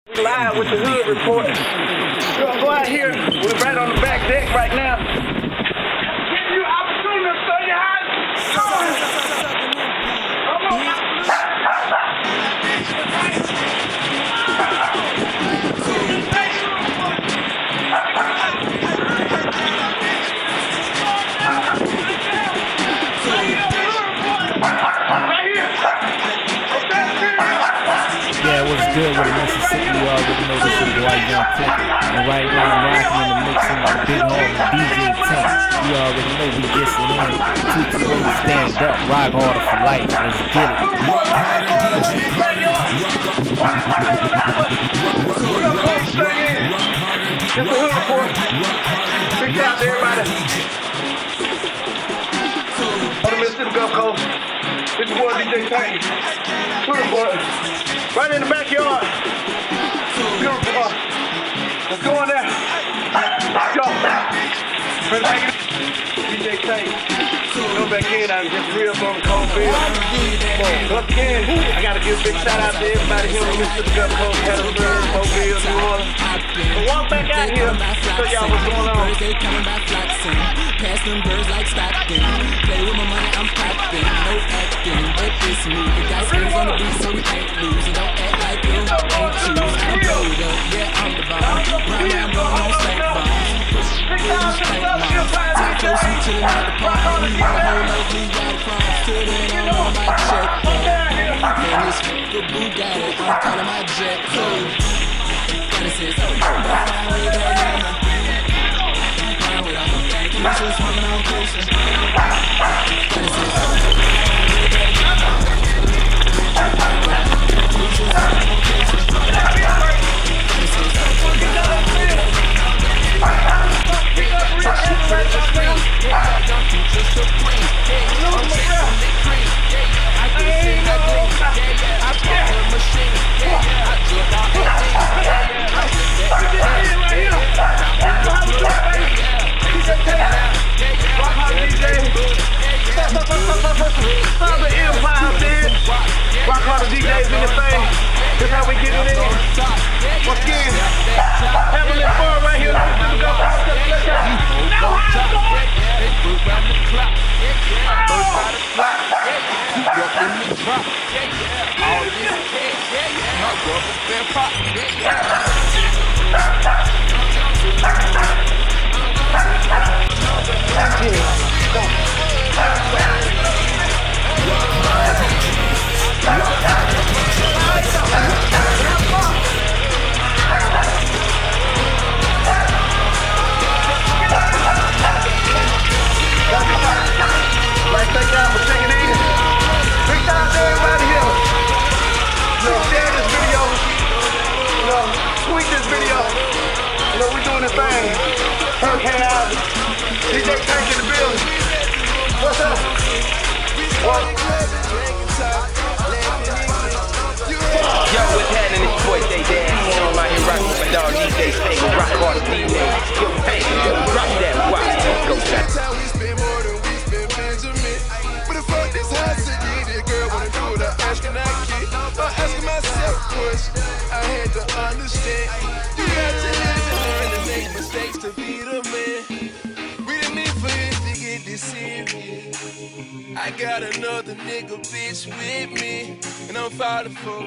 Live with the hood report. We're gonna go out here. We're right on the back deck right now. Give you opportunity to show you how. Yeah, what's good with Mississippi? You already know this is DJTANK. And right now I'm rocking in the mix in the big home DJTANK. You already know we get it in. 228 stand up, rock harder for life. Let's get it. Just a hood report. Big shout out to everybody. On the Mississippi Gulf Coast. This is boy DJTANK. Hood report. Right in the backyard. Good report. Let's go on there. Let's go. DJTANK. Go back in. I'm just real on the cold field. Once again, I gotta give a big shout out to everybody here on the Mississippi Gulf Coast, Hattiesburg, Mobile, New Orleans. So walk back out here, show y'all what's going on. Pass them birds like Stockton. Play with my money, I'm popping. No acting, but it's me. The guys hands on the beat, so we can't lose. And don't act like you ain't choose. I'm blowed up, yeah, I'm the bomb. Right now I'm going on stank bombs. Stank bombs. Take your seat to the night of party. A whole lot of blue got problems. Till then, I'm on my check. Man, this the Bugatti, I'm calling my jet code. Genesis, I'm flying with that hammer. Flying with all the things, just smoking on closer. Rock harder DJs in the thing. That's how we get it in. Once again, having this fun right here. Let's go. Now how to thank y'all for checking in. Big shout out to everybody here. Share this video. Tweet this video. We're doing this thing. Hurricane Island. DJTANK in the building. What's up? What? Yo, what's happening? It's your boy DJTANK. I'm out here rocking with my dog DJTANK. Rock hard DJ. Yo, hey, rock that watch. Go back. Asking myself questions, I had to understand. You got to live and learn to make mistakes to be the man. We didn't need for it to get this serious. I got another nigga bitch with me, and I'm falling for